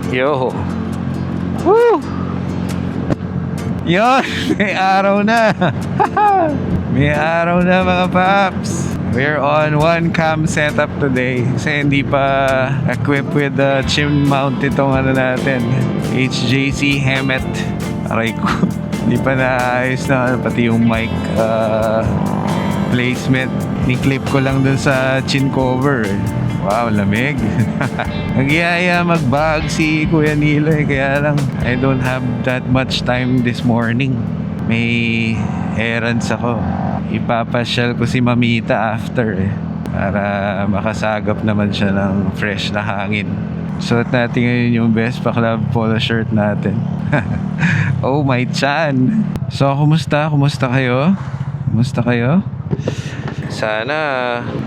Yo! Woo! Yun! May araw na! May araw na mga paps! We're on one cam setup today kasi hindi pa equipped with the chin mount itong ano natin, HJC Hemet. Aray ko. Hindi pa naayos na pati yung mic placement. Ni-clip ko lang dun sa chin cover. Wow, lamig. Nagyaya mag-bag si Kuya Nilo kaya lang I don't have that much time this morning. May errands ako. Ipapasyal ko si Mamita after para makasagap naman siya ng fresh na hangin. Suot natin ngayon yung Vespa Club polo shirt natin. Oh my chan. So kumusta? Kumusta kayo? Kumusta kayo? Sana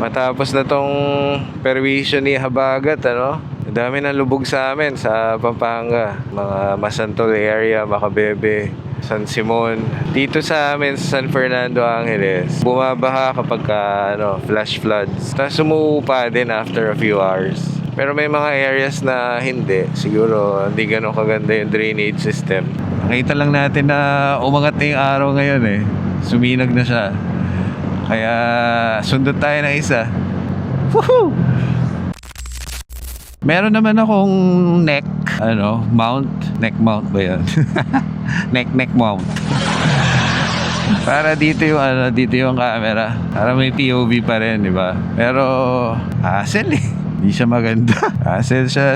matapos na tong perwisyo ni Habagat, ano? Dami ng lubog sa amin sa Pampanga. Mga Masantol area, Macabebe, San Simon. Dito sa amin sa San Fernando Angeles, bumabaha kapag flash floods. Tapos sumuupa din after a few hours. Pero may mga areas na hindi. Siguro hindi ganun kaganda yung drainage system. Nakita lang natin na umangat na yung araw ngayon Suminag na siya. Kaya sundot tayo ng isa. Woohoo! Meron naman akong neck mount. Neck mount ba yan? neck mount. Para dito yung camera. Para may POV pa rin, di ba? Pero hassle Hindi siya maganda. Hassle siya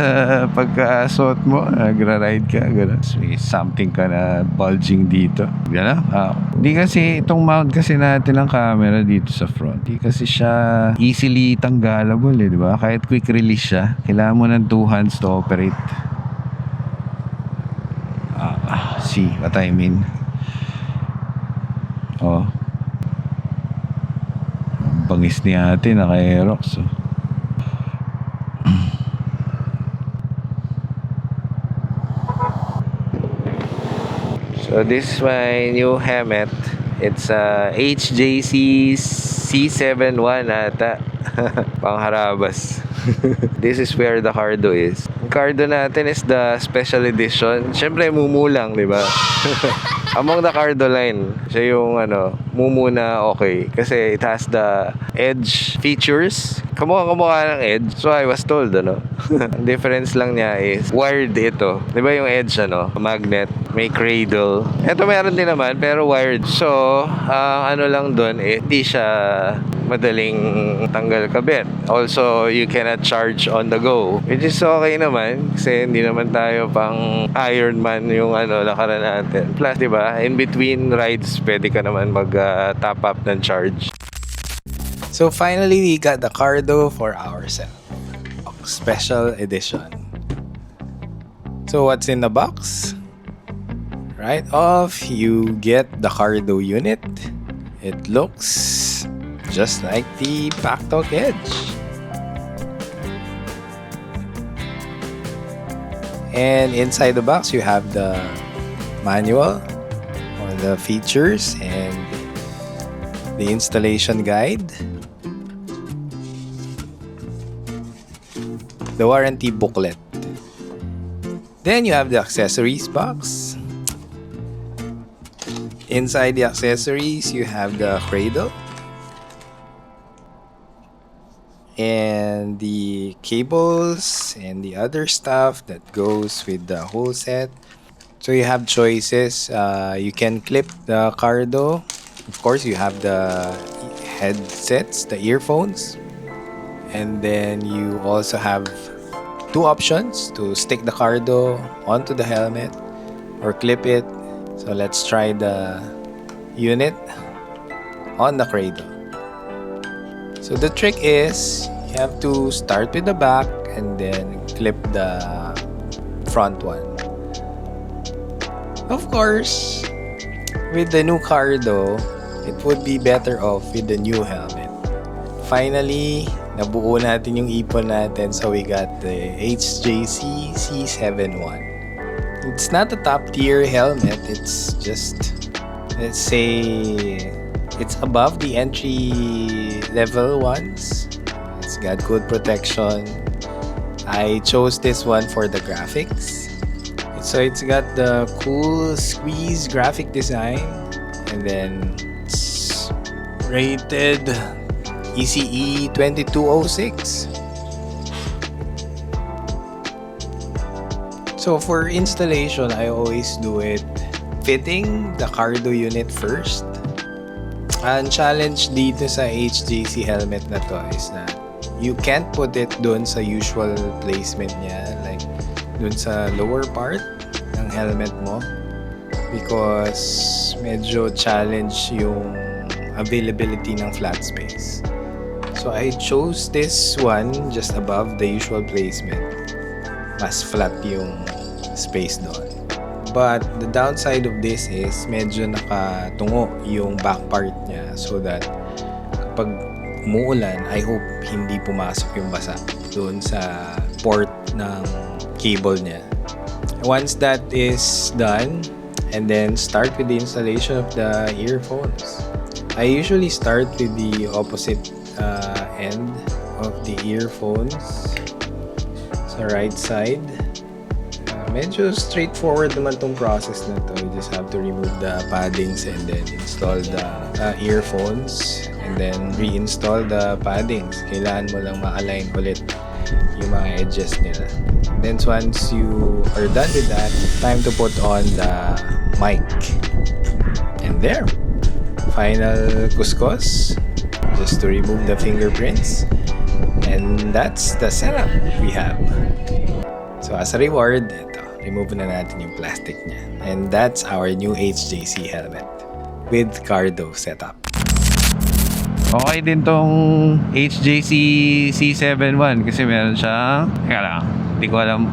pagka-suot mo, nagra-ride ka, gano'n. May something ka na bulging dito. Gano'n. Hindi kasi, itong mount kasi natin ng camera dito sa front. Hindi kasi siya easily tanggalable di ba? Kahit quick release siya, kailangan mo ng 2 hands to operate. See what I mean? Bangis ni ate, naka-aerox. So this is my new helmet. It's a HJC C71 ata. Pangharabas. This is where the cardo is. Ang cardo natin is the special edition. Siyempre mumulang, di ba? Among the cardo line, siya yung mumu na okay. Kasi it has the edge features. Kamukha ng edge. So I was told, Ang difference lang niya is wired ito. Di ba yung edge, magnet, may cradle. Ito meron din naman, pero wired. So, lang doon, hindi siya madaling tanggal kabit. Also, you cannot charge on the go. Which is okay naman, kasi hindi naman tayo pang Iron Man yung lakaran natin. Plus, di ba, in between rides, pwede ka naman mag-top up ng charge. So finally, we got the cardo for ourselves. Special edition. So what's in the box? Right off, you get the cardo unit. It looks just like the Pactalk Edge. And inside the box, you have the manual on the features and the installation guide. The warranty booklet. Then you have the accessories box. Inside the accessories, you have the cradle and the cables and the other stuff that goes with the whole set. So you have choices. You can clip the cardo. Of course, you have the headsets, the earphones. And then you also have 2 options to stick the cardo onto the helmet or clip it. So let's try the unit on the cradle. So the trick is you have to start with the back and then clip the front one. Of course, with the new cardo, it would be better off with the new helmet. Finally, nabuo natin yung ipon natin, so we got the HJC C71. It's not a top tier helmet, it's just, let's say, it's above the entry level ones. It's got good protection. I chose this one for the graphics. So it's got the cool squeeze graphic design, and then it's rated ECE 2206. So for installation, I always do it fitting the cardo unit first. Ang challenge dito sa HJC helmet na to is that you can't put it dun sa usual placement niya, like dun sa lower part ng helmet mo, because medyo challenge yung availability ng flat space. So I chose this one just above the usual placement. Mas flat yung space doon. But the downside of this is medyo nakatungo yung back part niya, so that kapag umuulan, I hope hindi pumasok yung basa doon sa port ng cable niya. Once that is done, and then start with the installation of the earphones. I usually start with the opposite end of the earphones sa right side. Medyo straightforward naman tong process na to. You just have to remove the paddings and then install the earphones and then reinstall the paddings. Kailangan mo lang ma-align ulit yung mga edges nila. Then once you are done with that, time to put on the mic. And there, final kuskus, just to remove the fingerprints. And that's the setup we have. So as a reward, ito, remove na natin yung plastic niya. And that's our new HJC helmet with cardo setup. Okay din tong HJC C71 kasi meron siyang, teka lang, hindi ko alam,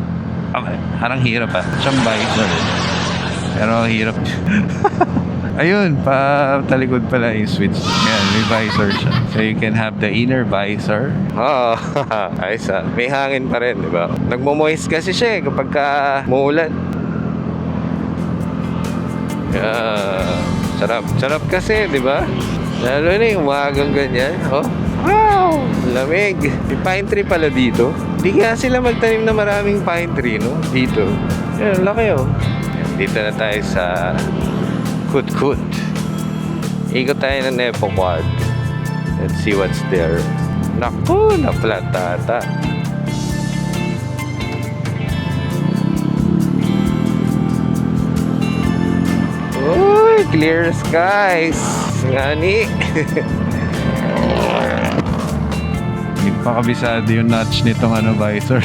parang hirap siyang visor. Pero hirap. Ayun, talikod pala yung switch. Yan, may visor siya. So you can have the inner visor. Oo, ayos may hangin pa rin, di ba? Nagmo-moist kasi siya kapag muulan. Yeah, sarap kasi, di ba? Lalo na yung umagang ganyan. Oh, wow! Lamig. May pine tree pala dito. Hindi kaya sila magtanim na maraming pine tree, no? Dito. Yan, laki oh. Dito na tayo sa Kut-Kut. Ikot tayo ng Nepo Quad. Let's see what's there. Naku, naplatata. Uy, clear skies. Ngani. Hindi pa kabisado yung notch nitong visor.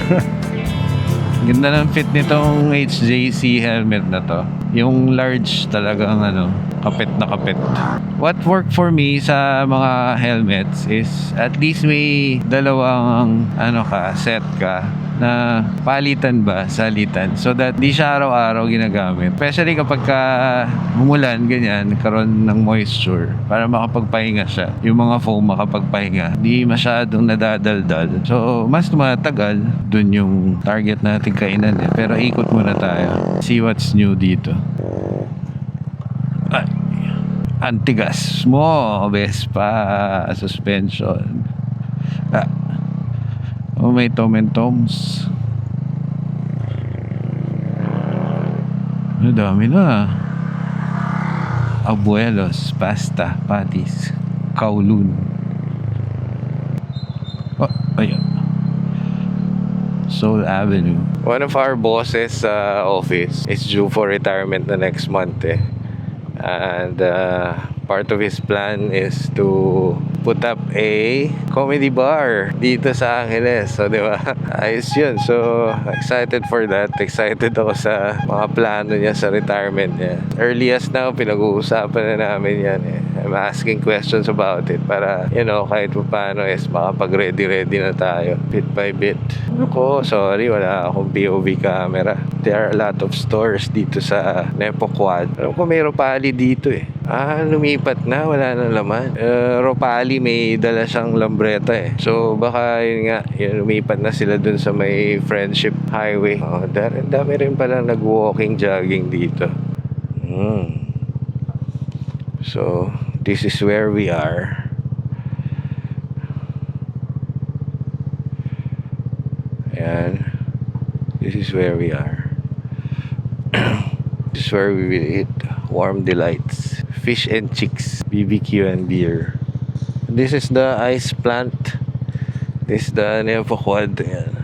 Ganda ng fit nitong HJC helmet na to. Yung large talagang kapit na kapit. What worked for me sa mga helmets is at least may dalawang set ka na palitan ba, salitan, so that di siya araw-araw ginagamit. Especially kapag umulan, ganyan, nagkaroon ng moisture para makapagpahinga siya. Yung mga foam makapagpahinga. Di masyadong nadadaldal. So, mas tumatagal. Dun yung target natin kainan eh. Pero ikot muna tayo. See what's new dito. Ay, antigas mo, Vespa suspension. Oh, may Tom and Toms. Ang dami na. Abuelos, pasta, patis, Kowloon. Oh, ayun. Soul Avenue. One of our bosses sa office is due for retirement the next month eh. And part of his plan is to put up a comedy bar dito sa Angeles. So, di ba? Ayos yun. So, excited for that. Excited ako sa mga plano niya sa retirement niya. Earliest now, pinag-uusapan na namin yan eh. I'm asking questions about it para, kahit paano is makapag-ready na tayo. Bit by bit. Sorry, wala akong POV camera. There are a lot of stores dito sa Nepo Quad. Alam ko may Ropali dito eh. Lumipat na, wala nang laman. Ropali may dala siyang lambreta eh. So baka lumipat na sila dun sa may Friendship Highway. Dami rin pala nag-walking, jogging dito. So this is where we are. Ayan. This is where we are. This is where we will eat warm delights, fish and chicks, BBQ and beer. This is the ice plant. This is the Nevo Quad. Ayan.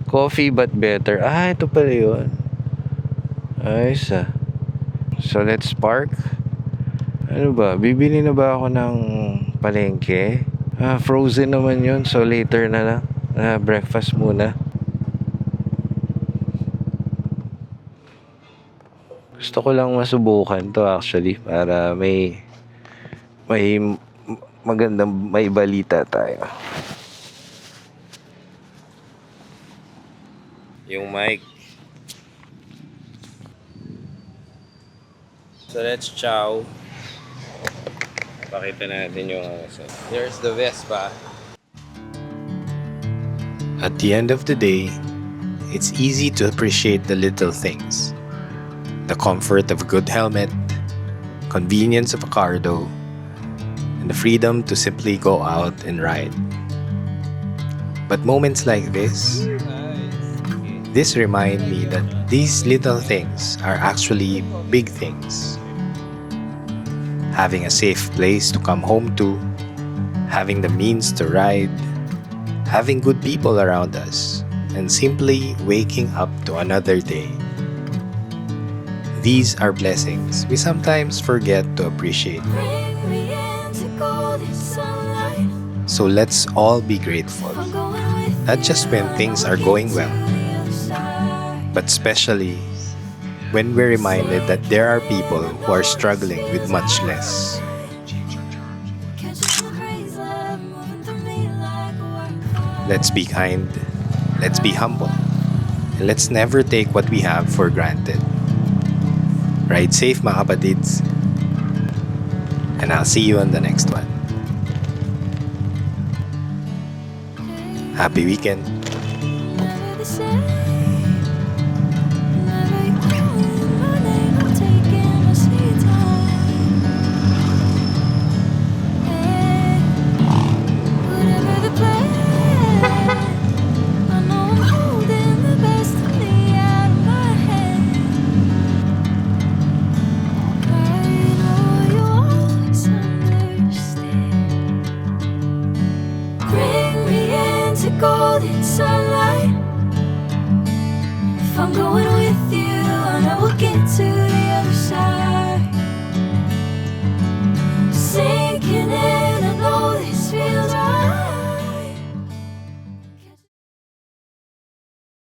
Coffee but better. Ah, ito pala yun. Ayos ah. So let's park. Ano ba? Bibili na ba ako ng palengke? Frozen naman yun. So later na lang. Breakfast muna. Gusto ko lang masubukan to actually para may magandang may balita tayo. Yung mic. So let's chow. Pakita natin yung there's the Vespa. At the end of the day, it's easy to appreciate the little things. The comfort of a good helmet, convenience of a cardo, and the freedom to simply go out and ride. But moments like this remind me that these little things are actually big things. Having a safe place to come home to, having the means to ride, having good people around us, and simply waking up to another day. These are blessings we sometimes forget to appreciate. So let's all be grateful, not just when things are going well, but especially when we're reminded that there are people who are struggling with much less. Let's be kind, let's be humble, and let's never take what we have for granted. Ride safe mga kapatids, and I'll see you on the next one. Happy weekend! Golden sunlight. If I'm going with you, I know we'll get to the other side. Sinking in, I know this feels right.